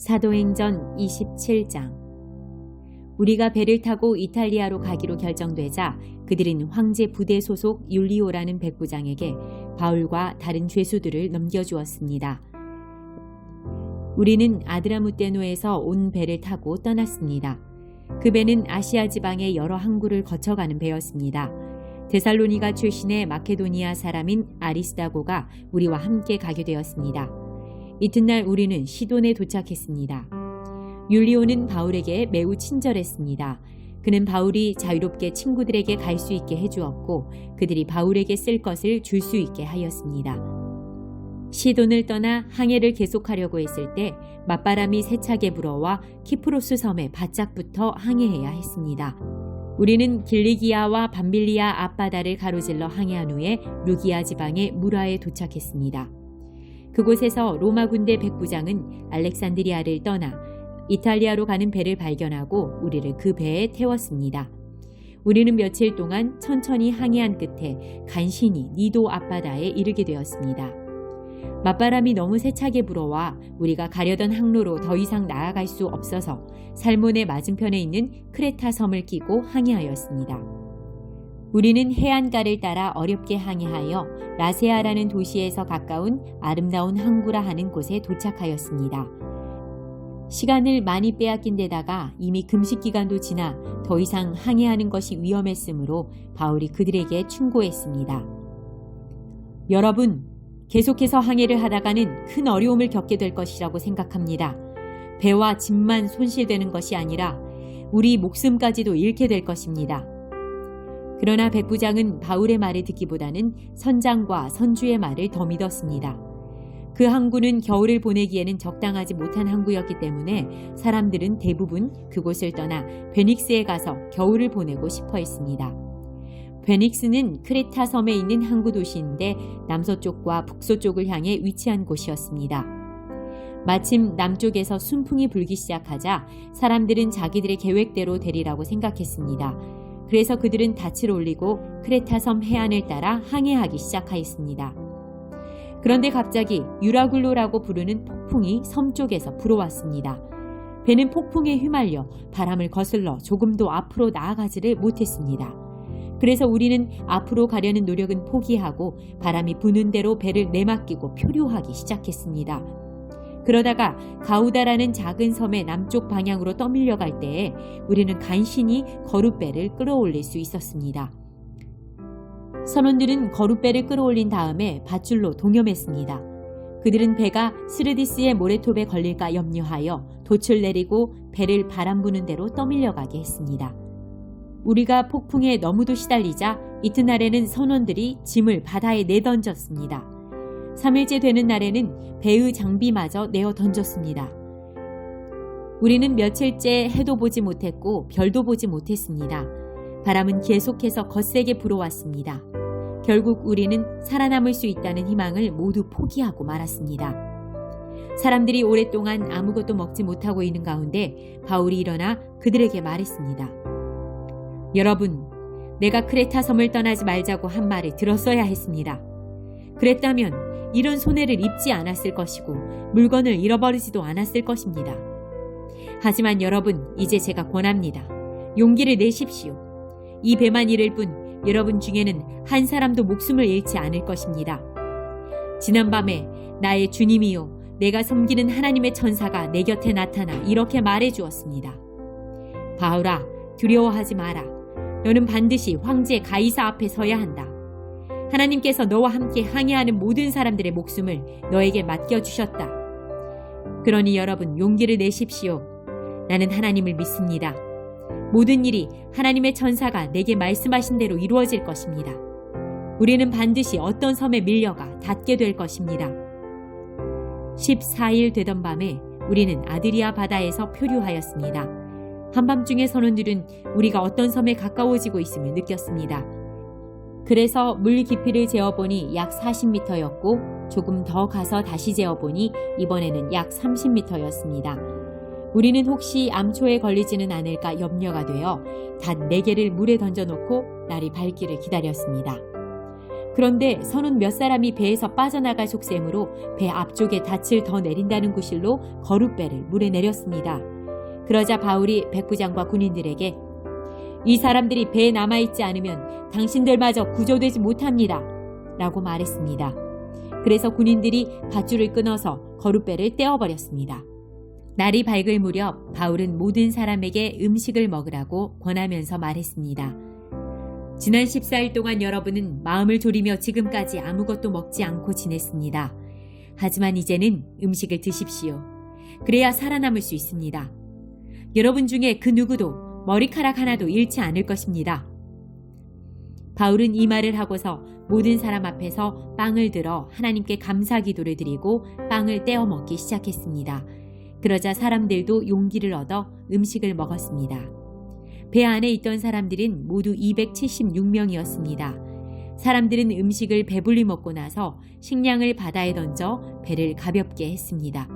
사도행전 27장. 우리가 배를 타고 이탈리아로 가기로 결정되자 그들은 황제 부대 소속 율리오라는 백부장에게 바울과 다른 죄수들을 넘겨주었습니다. 우리는 아드라무테노에서 온 배를 타고 떠났습니다. 그 배는 아시아 지방의 여러 항구를 거쳐가는 배였습니다. 데살로니가 출신의 마케도니아 사람인 아리스다고가 우리와 함께 가게 되었습니다. 이튿날 우리는 시돈에 도착했습니다. 율리오는 바울에게 매우 친절했습니다. 그는 바울이 자유롭게 친구들에게 갈 수 있게 해주었고 그들이 바울에게 쓸 것을 줄 수 있게 하였습니다. 시돈을 떠나 항해를 계속하려고 했을 때 맞바람이 세차게 불어와 키프로스 섬에 바짝 붙어 항해해야 했습니다. 우리는 길리기아와 밤빌리아 앞바다를 가로질러 항해한 후에 루기아 지방의 무라에 도착했습니다. 그곳에서 로마 군대 백부장은 알렉산드리아를 떠나 이탈리아로 가는 배를 발견하고 우리를 그 배에 태웠습니다. 우리는 며칠 동안 천천히 항해한 끝에 간신히 니도 앞바다에 이르게 되었습니다. 맞바람이 너무 세차게 불어와 우리가 가려던 항로로 더 이상 나아갈 수 없어서 살몬의 맞은편에 있는 크레타 섬을 끼고 항해하였습니다. 우리는 해안가를 따라 어렵게 항해하여 라세아라는 도시에서 가까운 아름다운 항구라 하는 곳에 도착하였습니다. 시간을 많이 빼앗긴 데다가 이미 금식 기간도 지나 더 이상 항해하는 것이 위험했으므로 바울이 그들에게 충고했습니다. 여러분, 계속해서 항해를 하다가는 큰 어려움을 겪게 될 것이라고 생각합니다. 배와 짐만 손실되는 것이 아니라 우리 목숨까지도 잃게 될 것입니다. 그러나 백부장은 바울의 말을 듣기보다는 선장과 선주의 말을 더 믿었습니다. 그 항구는 겨울을 보내기에는 적당하지 못한 항구였기 때문에 사람들은 대부분 그곳을 떠나 베닉스에 가서 겨울을 보내고 싶어 했습니다. 베닉스는 크레타 섬에 있는 항구 도시인데 남서쪽과 북서쪽을 향해 위치한 곳이었습니다. 마침 남쪽에서 순풍이 불기 시작하자 사람들은 자기들의 계획대로 되리라고 생각했습니다. 그래서 그들은 닻을 올리고 크레타 섬 해안을 따라 항해하기 시작하였습니다. 그런데 갑자기 유라굴로라고 부르는 폭풍이 섬 쪽에서 불어왔습니다. 배는 폭풍에 휘말려 바람을 거슬러 조금도 앞으로 나아가지를 못했습니다. 그래서 우리는 앞으로 가려는 노력은 포기하고 바람이 부는 대로 배를 내맡기고 표류하기 시작했습니다. 그러다가 가우다라는 작은 섬의 남쪽 방향으로 떠밀려 갈 때에 우리는 간신히 거룻배를 끌어올릴 수 있었습니다. 선원들은 거룻배를 끌어올린 다음에 밧줄로 동염했습니다. 그들은 배가 스르디스의 모래톱에 걸릴까 염려하여 돛을 내리고 배를 바람 부는 대로 떠밀려가게 했습니다. 우리가 폭풍에 너무도 시달리자 이튿날에는 선원들이 짐을 바다에 내던졌습니다. 3일째 되는 날에는 배의 장비마저 내어 던졌습니다. 우리는 며칠째 해도 보지 못했고 별도 보지 못했습니다. 바람은 계속해서 거세게 불어왔습니다. 결국 우리는 살아남을 수 있다는 희망을 모두 포기하고 말았습니다. 사람들이 오랫동안 아무것도 먹지 못하고 있는 가운데 바울이 일어나 그들에게 말했습니다. 여러분, 내가 크레타 섬을 떠나지 말자고 한 말을 들었어야 했습니다. 그랬다면 이런 손해를 입지 않았을 것이고 물건을 잃어버리지도 않았을 것입니다. 하지만 여러분, 이제 제가 권합니다. 용기를 내십시오. 이 배만 잃을 뿐 여러분 중에는 한 사람도 목숨을 잃지 않을 것입니다. 지난밤에 나의 주님이요 내가 섬기는 하나님의 천사가 내 곁에 나타나 이렇게 말해 주었습니다. 바울아, 두려워하지 마라. 너는 반드시 황제 가이사 앞에 서야 한다. 하나님께서 너와 함께 항해하는 모든 사람들의 목숨을 너에게 맡겨주셨다. 그러니 여러분, 용기를 내십시오. 나는 하나님을 믿습니다. 모든 일이 하나님의 천사가 내게 말씀하신 대로 이루어질 것입니다. 우리는 반드시 어떤 섬에 밀려가 닿게 될 것입니다. 14일 되던 밤에 우리는 아드리아 바다에서 표류하였습니다. 한밤중에 선원들은 우리가 어떤 섬에 가까워지고 있음을 느꼈습니다. 그래서 물 깊이를 재어보니 약 40m였고 조금 더 가서 다시 재어보니 이번에는 약 30m였습니다. 우리는 혹시 암초에 걸리지는 않을까 염려가 되어 단 4개를 물에 던져놓고 날이 밝기를 기다렸습니다. 그런데 선원 몇 사람이 배에서 빠져나갈 속셈으로 배 앞쪽에 닻을 더 내린다는 구실로 거룻배를 물에 내렸습니다. 그러자 바울이 백부장과 군인들에게 이 사람들이 배에 남아있지 않으면 당신들마저 구조되지 못합니다. 라고 말했습니다. 그래서 군인들이 밧줄을 끊어서 거룻배를 떼어버렸습니다. 날이 밝을 무렵 바울은 모든 사람에게 음식을 먹으라고 권하면서 말했습니다. 지난 14일 동안 여러분은 마음을 졸이며 지금까지 아무것도 먹지 않고 지냈습니다. 하지만 이제는 음식을 드십시오. 그래야 살아남을 수 있습니다. 여러분 중에 그 누구도 머리카락 하나도 잃지 않을 것입니다. 바울은 이 말을 하고서 모든 사람 앞에서 빵을 들어 하나님께 감사 기도를 드리고 빵을 떼어 먹기 시작했습니다. 그러자 사람들도 용기를 얻어 음식을 먹었습니다. 배 안에 있던 사람들은 모두 276명이었습니다. 사람들은 음식을 배불리 먹고 나서 식량을 바다에 던져 배를 가볍게 했습니다.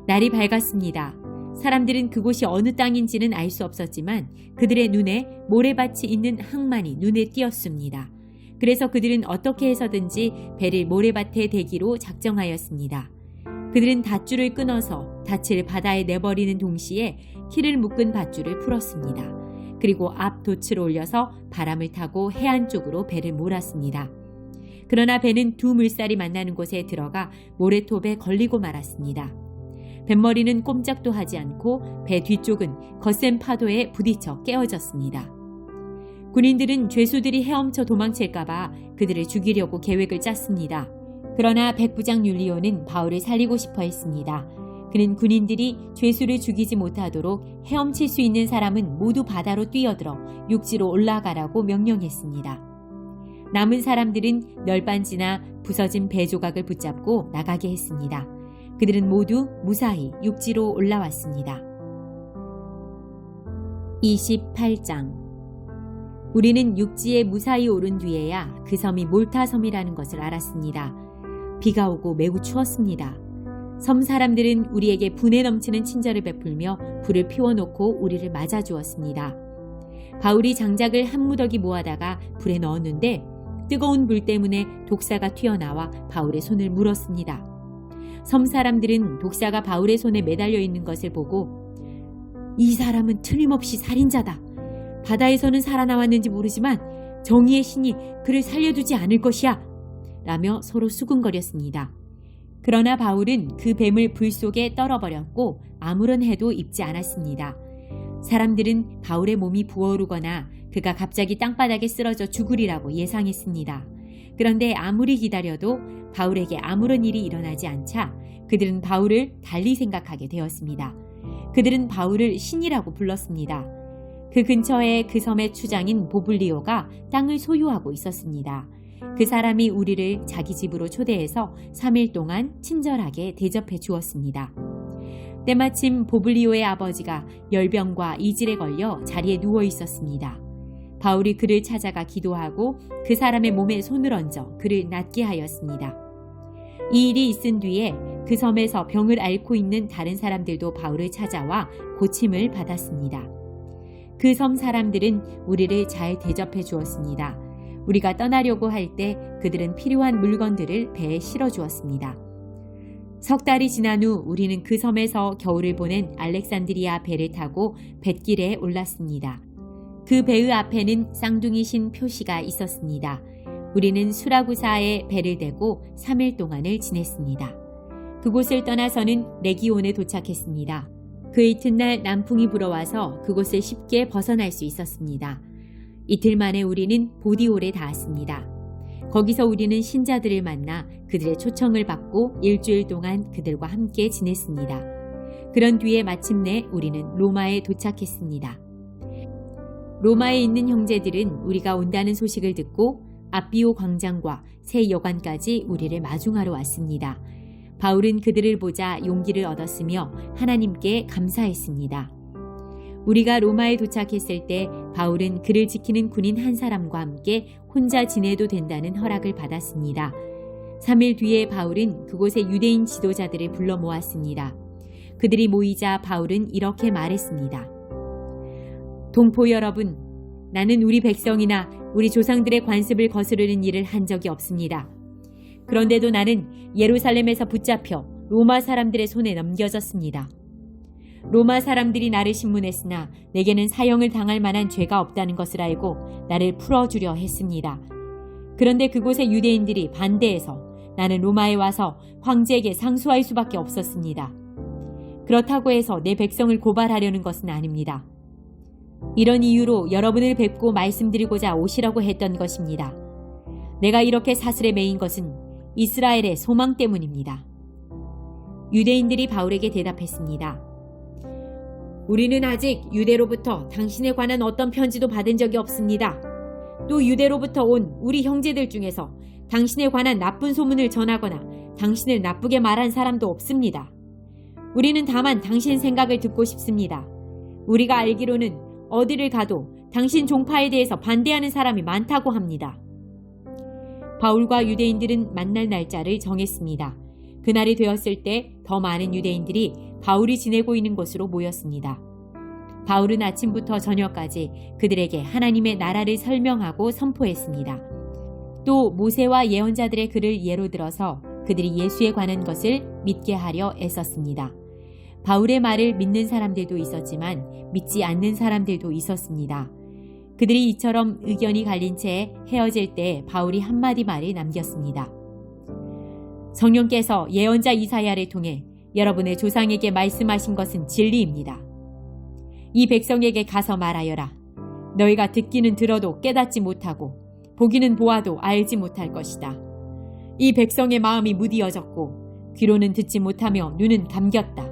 날이 밝았습니다. 사람들은 그곳이 어느 땅인지는 알 수 없었지만 그들의 눈에 모래밭이 있는 항만이 눈에 띄었습니다. 그래서 그들은 어떻게 해서든지 배를 모래밭에 대기로 작정하였습니다. 그들은 밧줄을 끊어서 닻을 바다에 내버리는 동시에 키를 묶은 밧줄을 풀었습니다. 그리고 앞 돛을 올려서 바람을 타고 해안 쪽으로 배를 몰았습니다. 그러나 배는 두 물살이 만나는 곳에 들어가 모래톱에 걸리고 말았습니다. 뱃머리는 꼼짝도 하지 않고 배 뒤쪽은 거센 파도에 부딪혀 깨어졌습니다. 군인들은 죄수들이 헤엄쳐 도망칠까봐 그들을 죽이려고 계획을 짰습니다. 그러나 백부장 율리오는 바울을 살리고 싶어 했습니다. 그는 군인들이 죄수를 죽이지 못하도록 헤엄칠 수 있는 사람은 모두 바다로 뛰어들어 육지로 올라가라고 명령했습니다. 남은 사람들은 널빤지나 부서진 배 조각을 붙잡고 나가게 했습니다. 그들은 모두 무사히 육지로 올라왔습니다. 28장. 우리는 육지에 무사히 오른 뒤에야 그 섬이 몰타 섬이라는 것을 알았습니다. 비가 오고 매우 추웠습니다. 섬 사람들은 우리에게 분에 넘치는 친절을 베풀며 불을 피워놓고 우리를 맞아주었습니다. 바울이 장작을 한 무더기 모아다가 불에 넣었는데 뜨거운 불 때문에 독사가 튀어나와 바울의 손을 물었습니다. 섬 사람들은 독사가 바울의 손에 매달려 있는 것을 보고 이 사람은 틀림없이 살인자다. 바다에서는 살아나왔는지 모르지만 정의의 신이 그를 살려두지 않을 것이야. 라며 서로 수군거렸습니다. 그러나 바울은 그 뱀을 불 속에 떨어버렸고 아무런 해도 입지 않았습니다. 사람들은 바울의 몸이 부어오르거나 그가 갑자기 땅바닥에 쓰러져 죽으리라고 예상했습니다. 그런데 아무리 기다려도 바울에게 아무런 일이 일어나지 않자 그들은 바울을 달리 생각하게 되었습니다. 그들은 바울을 신이라고 불렀습니다. 그 근처에 그 섬의 추장인 보블리오가 땅을 소유하고 있었습니다. 그 사람이 우리를 자기 집으로 초대해서 3일 동안 친절하게 대접해 주었습니다. 때마침 보블리오의 아버지가 열병과 이질에 걸려 자리에 누워 있었습니다. 바울이 그를 찾아가 기도하고 그 사람의 몸에 손을 얹어 그를 낫게 하였습니다. 이 일이 있은 뒤에 그 섬에서 병을 앓고 있는 다른 사람들도 바울을 찾아와 고침을 받았습니다. 그 섬 사람들은 우리를 잘 대접해 주었습니다. 우리가 떠나려고 할 때 그들은 필요한 물건들을 배에 실어 주었습니다. 석 달이 지난 후 우리는 그 섬에서 겨울을 보낸 알렉산드리아 배를 타고 뱃길에 올랐습니다. 그 배의 앞에는 쌍둥이 신 표시가 있었습니다. 우리는 수라구사에 배를 대고 3일 동안을 지냈습니다. 그곳을 떠나서는 레기온에 도착했습니다. 그 이튿날 남풍이 불어와서 그곳을 쉽게 벗어날 수 있었습니다. 이틀 만에 우리는 보디올에 닿았습니다. 거기서 우리는 신자들을 만나 그들의 초청을 받고 일주일 동안 그들과 함께 지냈습니다. 그런 뒤에 마침내 우리는 로마에 도착했습니다. 로마에 있는 형제들은 우리가 온다는 소식을 듣고 앞비오 광장과 새 여관까지 우리를 마중하러 왔습니다. 바울은 그들을 보자 용기를 얻었으며 하나님께 감사했습니다. 우리가 로마에 도착했을 때 바울은 그를 지키는 군인 한 사람과 함께 혼자 지내도 된다는 허락을 받았습니다. 3일 뒤에 바울은 그곳의 유대인 지도자들을 불러 모았습니다. 그들이 모이자 바울은 이렇게 말했습니다. 동포 여러분, 나는 우리 백성이나 우리 조상들의 관습을 거스르는 일을 한 적이 없습니다. 그런데도 나는 예루살렘에서 붙잡혀 로마 사람들의 손에 넘겨졌습니다. 로마 사람들이 나를 신문했으나 내게는 사형을 당할 만한 죄가 없다는 것을 알고 나를 풀어주려 했습니다. 그런데 그곳의 유대인들이 반대해서 나는 로마에 와서 황제에게 상소할 수밖에 없었습니다. 그렇다고 해서 내 백성을 고발하려는 것은 아닙니다. 이런 이유로 여러분을 뵙고 말씀드리고자 오시라고 했던 것입니다. 내가 이렇게 사슬에 매인 것은 이스라엘의 소망 때문입니다. 유대인들이 바울에게 대답했습니다. 우리는 아직 유대로부터 당신에 관한 어떤 편지도 받은 적이 없습니다. 또 유대로부터 온 우리 형제들 중에서 당신에 관한 나쁜 소문을 전하거나 당신을 나쁘게 말한 사람도 없습니다. 우리는 다만 당신 생각을 듣고 싶습니다. 우리가 알기로는 어디를 가도 당신 종파에 대해서 반대하는 사람이 많다고 합니다. 바울과 유대인들은 만날 날짜를 정했습니다. 그날이 되었을 때 더 많은 유대인들이 바울이 지내고 있는 곳으로 모였습니다. 바울은 아침부터 저녁까지 그들에게 하나님의 나라를 설명하고 선포했습니다. 또 모세와 예언자들의 글을 예로 들어서 그들이 예수에 관한 것을 믿게 하려 애썼습니다. 바울의 말을 믿는 사람들도 있었지만 믿지 않는 사람들도 있었습니다. 그들이 이처럼 의견이 갈린 채 헤어질 때 바울이 한마디 말을 남겼습니다. 성령께서 예언자 이사야를 통해 여러분의 조상에게 말씀하신 것은 진리입니다. 이 백성에게 가서 말하여라. 너희가 듣기는 들어도 깨닫지 못하고 보기는 보아도 알지 못할 것이다. 이 백성의 마음이 무디어졌고 귀로는 듣지 못하며 눈은 감겼다.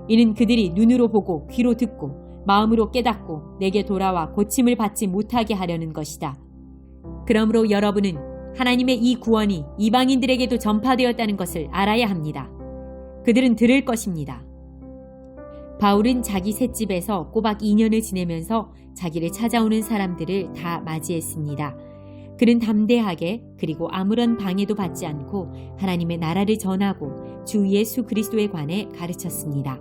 이는 그들이 눈으로 보고 귀로 듣고 마음으로 깨닫고 내게 돌아와 고침을 받지 못하게 하려는 것이다. 그러므로 여러분은 하나님의 이 구원이 이방인들에게도 전파되었다는 것을 알아야 합니다. 그들은 들을 것입니다. 바울은 자기 셋집에서 꼬박 2년을 지내면서 자기를 찾아오는 사람들을 다 맞이했습니다. 그는 담대하게 그리고 아무런 방해도 받지 않고 하나님의 나라를 전하고 주 예수 그리스도에 관해 가르쳤습니다.